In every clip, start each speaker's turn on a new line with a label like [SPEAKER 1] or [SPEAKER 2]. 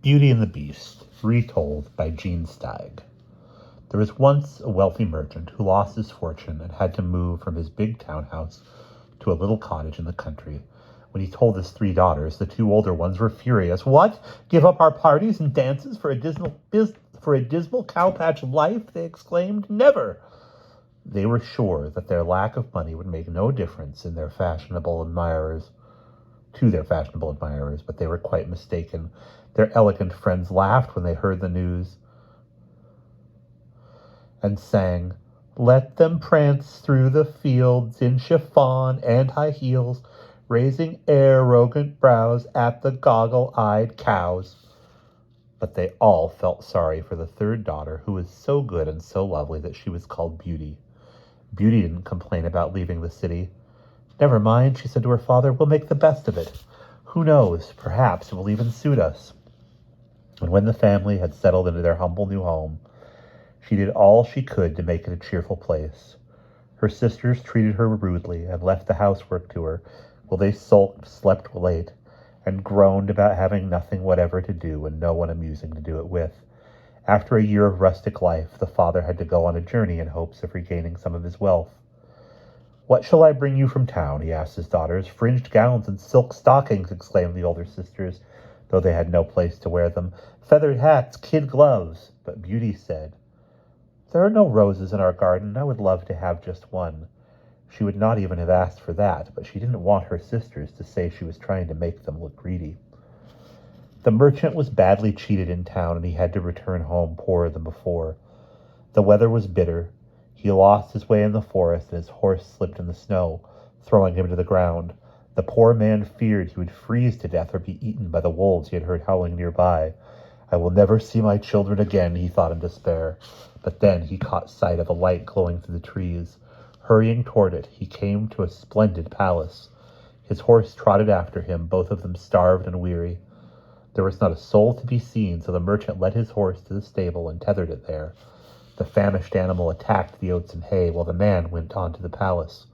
[SPEAKER 1] Beauty and the Beast, retold by Jeanne Steig. There was once a wealthy merchant who lost his fortune and had to move from his big townhouse to a little cottage in the country. When he told his 3 daughters, the 2 older ones were furious. "What? Give up our parties and dances for a dismal cowpatch life?" they exclaimed. "Never!" They were sure that their lack of money would make no difference to their fashionable admirers, but they were quite mistaken. Their elegant friends laughed when they heard the news and sang, "Let them prance through the fields in chiffon and high heels, raising arrogant brows at the goggle-eyed cows." But they all felt sorry for the 3rd daughter, who was so good and so lovely that she was called Beauty. Beauty didn't complain about leaving the city. "Never mind," she said to her father, "we'll make the best of it. Who knows, perhaps it will even suit us." And when the family had settled into their humble new home, she did all she could to make it a cheerful place. Her sisters treated her rudely and left the housework to her, while they sulked, slept late, and groaned about having nothing whatever to do and no one amusing to do it with. After a year of rustic life, the father had to go on a journey in hopes of regaining some of his wealth. "What shall I bring you from town?" he asked his daughters. "Fringed gowns and silk stockings," exclaimed the older sisters, though they had no place to wear them. "Feathered hats, kid gloves." But Beauty said, "There are no roses in our garden. I would love to have just one." She would not even have asked for that, but she didn't want her sisters to say she was trying to make them look greedy. The merchant was badly cheated in town, and he had to return home poorer than before. The weather was bitter. He lost his way in the forest, and his horse slipped in the snow, throwing him to the ground. The poor man feared he would freeze to death or be eaten by the wolves he had heard howling nearby. "I will never see my children again," he thought in despair. But then he caught sight of a light glowing through the trees. Hurrying toward it, he came to a splendid palace. His horse trotted after him, both of them starved and weary. There was not a soul to be seen, so the merchant led his horse to the stable and tethered it there. The famished animal attacked the oats and hay, while the man went on to the palace.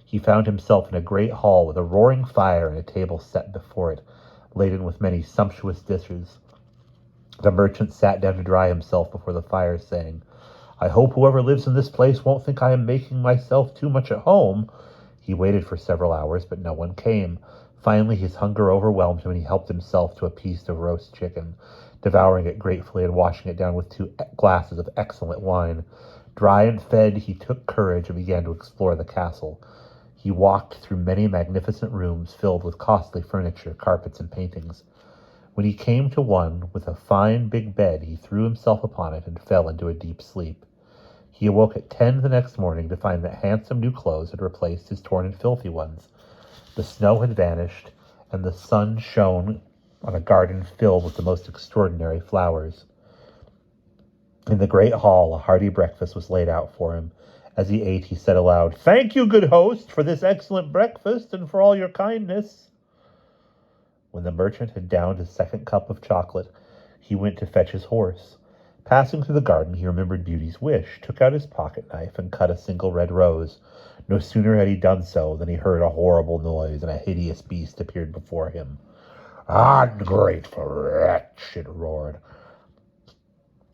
[SPEAKER 1] He found himself in a great hall with a roaring fire and a table set before it, laden with many sumptuous dishes. The merchant sat down to dry himself before the fire, saying, "I hope whoever lives in this place won't think I am making myself too much at home." He waited for several hours, but no one came. Finally, his hunger overwhelmed him, and he helped himself to a piece of roast chicken, devouring it gratefully and washing it down with 2 glasses of excellent wine. Dry and fed, he took courage and began to explore the castle. He walked through many magnificent rooms filled with costly furniture, carpets, and paintings. When he came to one with a fine big bed, he threw himself upon it and fell into a deep sleep. He awoke at 10 the next morning to find that handsome new clothes had replaced his torn and filthy ones. The snow had vanished, and the sun shone on a garden filled with the most extraordinary flowers. In the great hall, a hearty breakfast was laid out for him. As he ate, he said aloud, "Thank you, good host, for this excellent breakfast and for all your kindness." When the merchant had downed his 2nd cup of chocolate, he went to fetch his horse. Passing through the garden, he remembered Beauty's wish, took out his pocket-knife, and cut a single red rose. No sooner had he done so than he heard a horrible noise, and a hideous beast appeared before him. "Ungrateful wretch," it roared.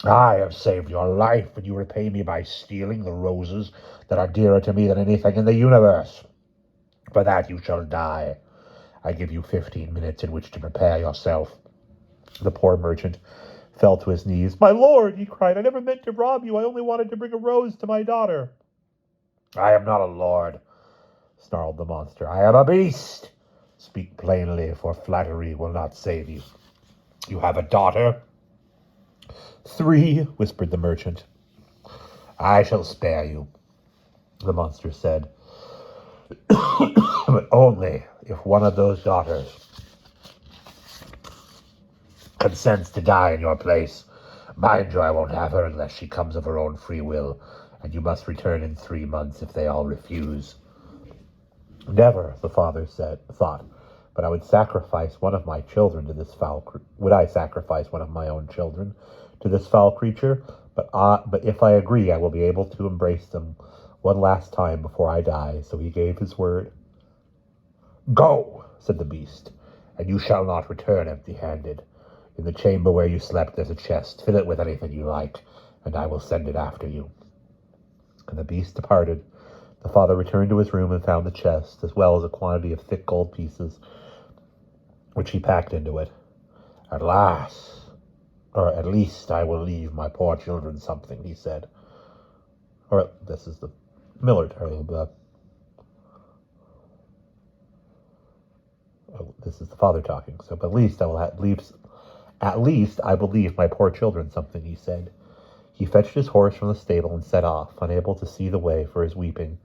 [SPEAKER 1] "I have saved your life, and you repay me by stealing the roses that are dearer to me than anything in the universe. For that you shall die. I give you 15 minutes in which to prepare yourself." The poor merchant fell to his knees. "My lord," he cried, "I never meant to rob you. I only wanted to bring a rose to my daughter." "I am not a lord," snarled the monster. "I am a beast. Speak plainly, for flattery will not save you. You have a daughter?" "3, whispered the merchant. "I shall spare you," the monster said, "but only if one of those daughters consents to die in your place. Mind you, I won't have her unless she comes of her own free will, and you must return in 3 months if they all refuse." "Never," the father thought, "but I would sacrifice one of my children to this foul would I sacrifice one of my own children to this foul creature? But if I agree, I will be able to embrace them one last time before I die." So he gave his word. "Go," said the beast, "and you shall not return empty-handed. In the chamber where you slept there's a chest. Fill it with anything you like, and I will send it after you." And the beast departed. The father returned to his room and found the chest, as well as a quantity of thick gold pieces, which he packed into it. "At last, or at least I will leave my poor children something," he said. Or this is the military. This is the father talking. So, but at least I will leave. At least I will leave my poor children something, he said. He fetched his horse from the stable and set off, unable to see the way for his weeping.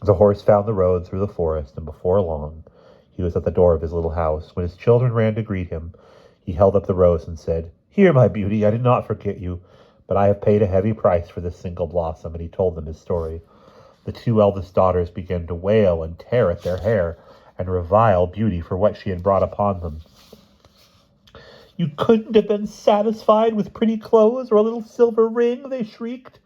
[SPEAKER 1] The horse found the road through the forest, and before long he was at the door of his little house. When his children ran to greet him, he held up the rose and said, "Here, my beauty, I did not forget you, but I have paid a heavy price for this single blossom," and he told them his story. The two eldest daughters began to wail and tear at their hair, and revile Beauty for what she had brought upon them. "You couldn't have been satisfied with pretty clothes or a little silver ring," they shrieked.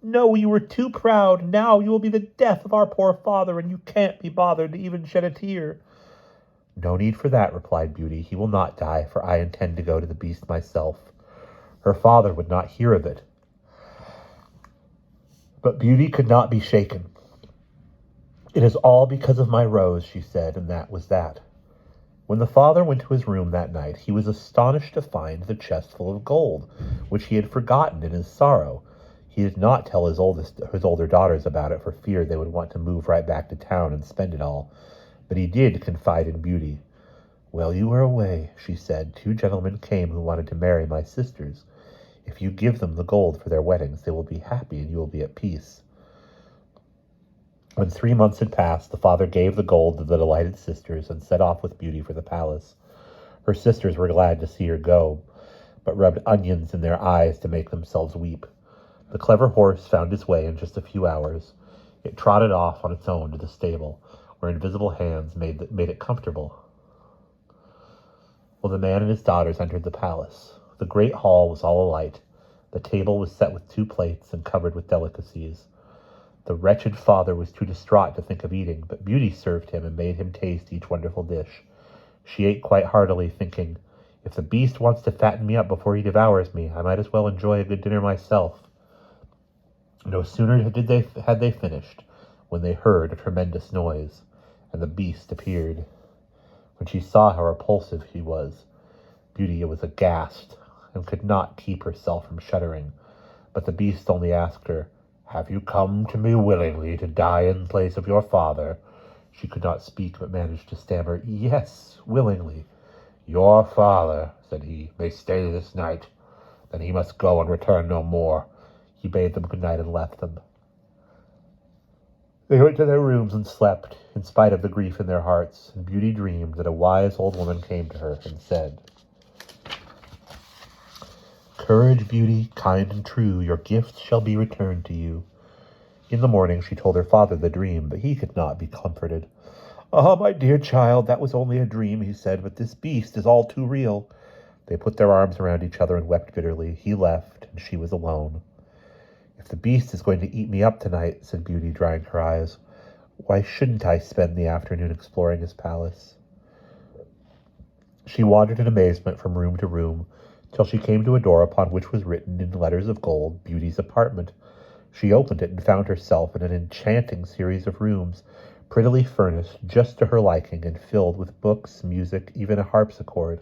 [SPEAKER 1] "No, you were too proud. Now you will be the death of our poor father, and you can't be bothered to even shed a tear." "No need for that," replied Beauty. "He will not die, for I intend to go to the beast myself." Her father would not hear of it. But Beauty could not be shaken. "It is all because of my rose," she said, and that was that. When the father went to his room that night, he was astonished to find the chest full of gold, which he had forgotten in his sorrow. He did not tell his older daughters about it for fear they would want to move right back to town and spend it all. But he did confide in Beauty. "While you were away," she said, "2 gentlemen came who wanted to marry my sisters. If you give them the gold for their weddings, they will be happy and you will be at peace." When 3 months had passed, the father gave the gold to the delighted sisters and set off with Beauty for the palace. Her sisters were glad to see her go, but rubbed onions in their eyes to make themselves weep. The clever horse found its way in just a few hours. It trotted off on its own to the stable, where invisible hands made it comfortable. Well, the man and his daughters entered the palace. The great hall was all alight. The table was set with 2 plates and covered with delicacies. The wretched father was too distraught to think of eating, but Beauty served him and made him taste each wonderful dish. She ate quite heartily, thinking, "If the beast wants to fatten me up before he devours me, I might as well enjoy a good dinner myself." No sooner had they finished when they heard a tremendous noise, and the beast appeared. When she saw how repulsive he was, Beauty was aghast and could not keep herself from shuddering. But the beast only asked her, "Have you come to me willingly to die in place of your father?" She could not speak, but managed to stammer, "Yes, willingly." "Your father," said he, "may stay this night. Then he must go and return no more." He bade them good night and left them. They went to their rooms and slept, in spite of the grief in their hearts, and Beauty dreamed that a wise old woman came to her and said, "Courage, Beauty, kind and true, your gifts shall be returned to you." In the morning she told her father the dream, but he could not be comforted. "Ah, my dear child, that was only a dream," he said, "but this beast is all too real." They put their arms around each other and wept bitterly. He left, and she was alone. "If the beast is going to eat me up tonight," said Beauty, drying her eyes, "why shouldn't I spend the afternoon exploring his palace?" She wandered in amazement from room to room, till she came to a door upon which was written in letters of gold, "Beauty's apartment." She opened it and found herself in an enchanting series of rooms, prettily furnished just to her liking and filled with books, music, even a harpsichord.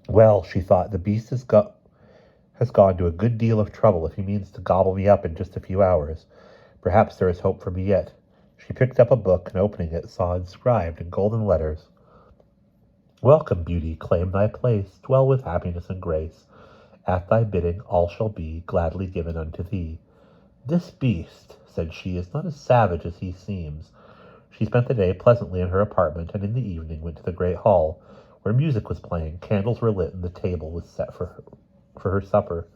[SPEAKER 1] "Well," she thought, "the beast has gone to a good deal of trouble if he means to gobble me up in just a few hours. Perhaps there is hope for me yet." She picked up a book and, opening it, saw inscribed in golden letters, "Welcome, Beauty, claim thy place, dwell with happiness and grace. At thy bidding all shall be gladly given unto thee." "This beast," said she, "is not as savage as he seems." She spent the day pleasantly in her apartment, and in the evening went to the great hall, where music was playing, candles were lit, and the table was set for her supper.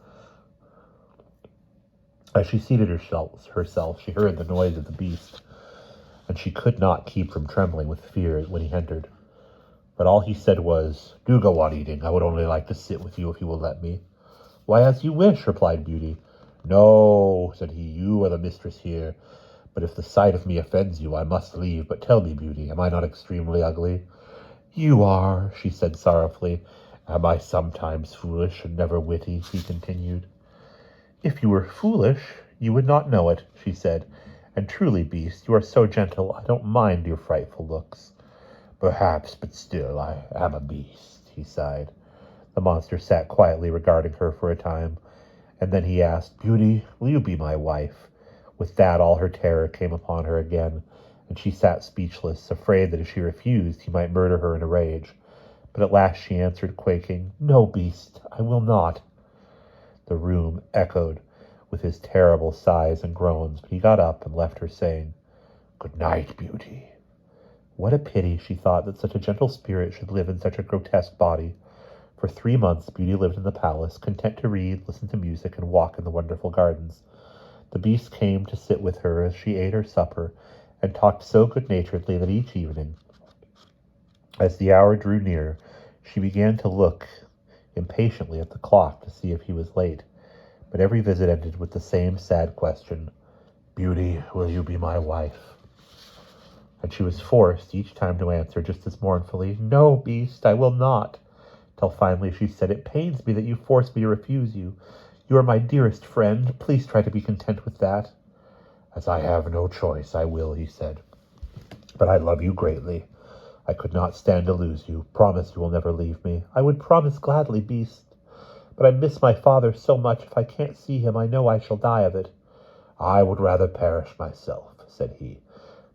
[SPEAKER 1] As she seated herself, she heard the noise of the beast, and she could not keep from trembling with fear when he entered. But all he said was, "Do go on eating. I would only like to sit with you if you will let me." "Why, as you wish," replied Beauty. "No," said he, "you are the mistress here. But if the sight of me offends you, I must leave. But tell me, Beauty, am I not extremely ugly?" "You are," she said sorrowfully, Am I sometimes foolish and never witty? He continued. If you were foolish, you would not know it, she said. And truly, beast, you are so gentle, I don't mind your frightful looks. Perhaps, but still, I am a beast, he sighed. The monster sat quietly regarding her for a time, and then he asked, Beauty, will you be my wife? With that, all her terror came upon her again, and she sat speechless, afraid that if she refused, he might murder her in a rage. But at last she answered, quaking, No, beast, I will not. The room echoed with his terrible sighs and groans, but he got up and left her, saying, Good night, Beauty. What a pity, she thought, that such a gentle spirit should live in such a grotesque body. For 3 months Beauty lived in the palace, content to read, listen to music, and walk in the wonderful gardens. The beast came to sit with her as she ate her supper, and talked so good-naturedly that each evening, as the hour drew near, she began to look impatiently at the clock to see if he was late. But every visit ended with the same sad question, Beauty, will you be my wife? And she was forced each time to answer just as mournfully, No, beast, I will not. Till finally she said, It pains me that you force me to refuse you. You are my dearest friend. Please try to be content with that. As I have no choice, I will, he said. But I love you greatly. I could not stand to lose you. Promise you will never leave me. I would promise gladly, beast. But I miss my father so much. If I can't see him, I know I shall die of it. I would rather perish myself, said he,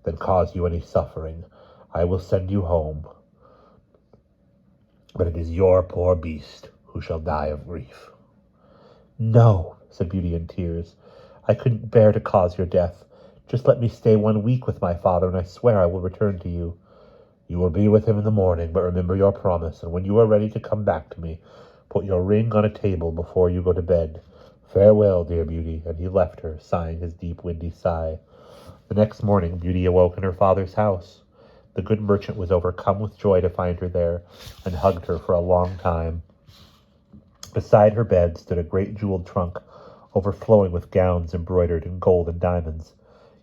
[SPEAKER 1] than cause you any suffering. I will send you home. But it is your poor beast who shall die of grief. No, said Beauty in tears. I couldn't bear to cause your death. Just let me stay 1 week with my father, and I swear I will return to you. You will be with him in the morning, but remember your promise, and when you are ready to come back to me, put your ring on a table before you go to bed. Farewell, dear Beauty, and he left her, sighing his deep, windy sigh. The next morning Beauty awoke in her father's house. The good merchant was overcome with joy to find her there, and hugged her for a long time. Beside her bed stood a great jeweled trunk, overflowing with gowns embroidered in gold and diamonds.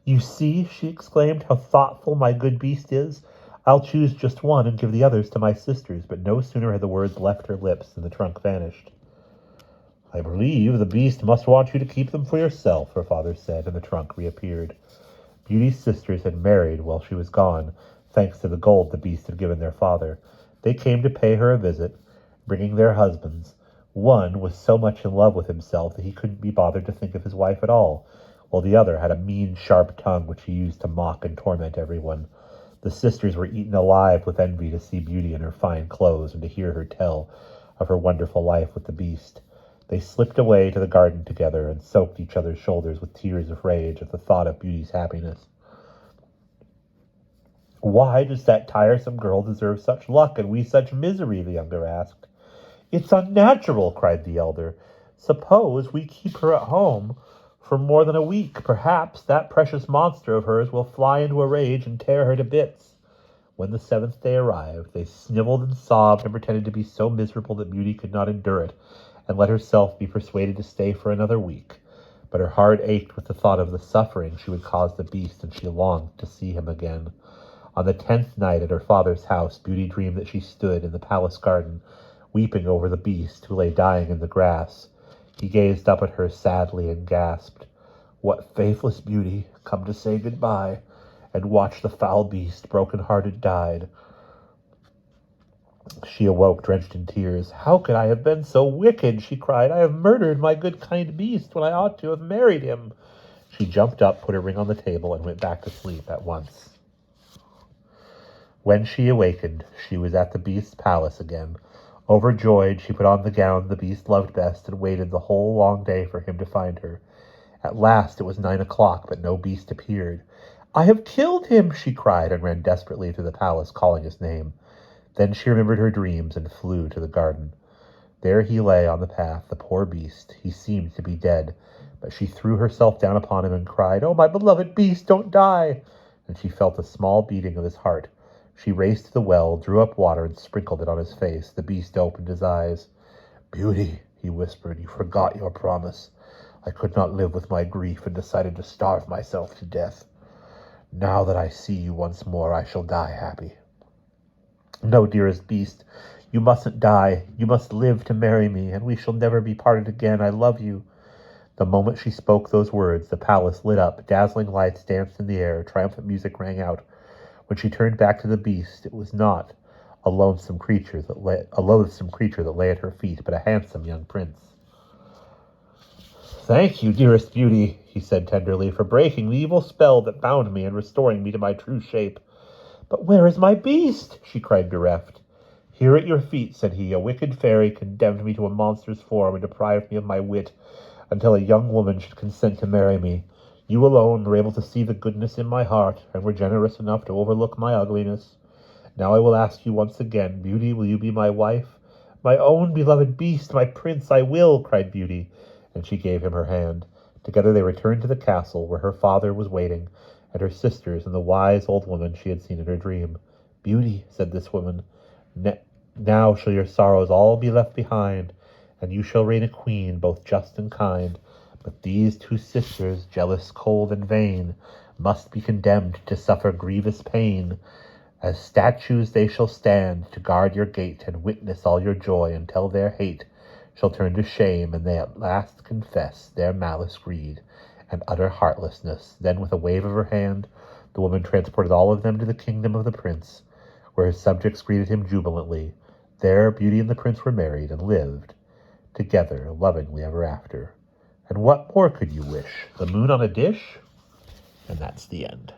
[SPEAKER 1] You see, she exclaimed, how thoughtful my good beast is. I'll choose just one and give the others to my sisters. But no sooner had the words left her lips than the trunk vanished. I believe the beast must want you to keep them for yourself, her father said, and the trunk reappeared. Beauty's sisters had married while she was gone, thanks to the gold the beast had given their father. They came to pay her a visit, bringing their husbands. One was so much in love with himself that he couldn't be bothered to think of his wife at all, while the other had a mean, sharp tongue which he used to mock and torment everyone. The sisters were eaten alive with envy to see Beauty in her fine clothes and to hear her tell of her wonderful life with the beast. They slipped away to the garden together and soaked each other's shoulders with tears of rage at the thought of Beauty's happiness. Why does that tiresome girl deserve such luck and we such misery? The younger asked. It's unnatural, cried the elder. Suppose we keep her at home for more than a week. Perhaps that precious monster of hers will fly into a rage and tear her to bits. When the 7th day arrived, they snivelled and sobbed and pretended to be so miserable that Beauty could not endure it, and let herself be persuaded to stay for another week. But her heart ached with the thought of the suffering she would cause the beast, and she longed to see him again. On the 10th night at her father's house, Beauty dreamed that she stood in the palace garden, weeping over the beast who lay dying in the grass. He gazed up at her sadly and gasped, What faithless beauty, come to say goodbye, and watch the foul beast, broken-hearted, died. She awoke, drenched in tears. How could I have been so wicked? She cried. I have murdered my good, kind beast when I ought to have married him. She jumped up, put her ring on the table, and went back to sleep at once. When she awakened, she was at the beast's palace again. Overjoyed, she put on the gown the beast loved best and waited the whole long day for him to find her. At last it was 9 o'clock, but no beast appeared. I have killed him, she cried, and ran desperately through the palace, calling his name. Then she remembered her dreams and flew to the garden. There he lay on the path, the poor beast. He seemed to be dead, but she threw herself down upon him and cried, Oh, my beloved beast, don't die! And she felt a small beating of his heart. She raced to the well, drew up water, and sprinkled it on his face. The beast opened his eyes. Beauty, he whispered, you forgot your promise. I could not live with my grief and decided to starve myself to death. Now that I see you once more, I shall die happy. No, dearest beast, You mustn't die. You must live to marry me, and we shall never be parted again. I love you." The moment she spoke those words, the palace lit up, dazzling lights danced in the air, triumphant music rang out. When she turned back to the beast, it was not a loathsome creature that lay at her feet, but a handsome young prince. "Thank you, dearest beauty," he said tenderly, "for breaking the evil spell that bound me and restoring me to my true shape." "But where is my beast?" she cried, bereft. "Here at your feet," said he. "A wicked fairy condemned me to a monster's form and deprived me of my wit until a young woman should consent to marry me. You alone were able to see the goodness in my heart, and were generous enough to overlook my ugliness. Now I will ask you once again, Beauty, will you be my wife?" "My own beloved beast, my prince, I will," cried Beauty, and she gave him her hand. Together they returned to the castle, where her father was waiting, and her sisters, and the wise old woman she had seen in her dream. "Beauty," said this woman, "now shall your sorrows all be left behind, and you shall reign a queen, both just and kind. But these two sisters, jealous, cold, and vain, must be condemned to suffer grievous pain. As statues they shall stand to guard your gate, and witness all your joy until their hate shall turn to shame, and they at last confess their malice, greed, and utter heartlessness." Then with a wave of her hand, the woman transported all of them to the kingdom of the prince, where his subjects greeted him jubilantly. There Beauty and the prince were married and lived together lovingly ever after. And what more could you wish? The moon on a dish? And that's the end.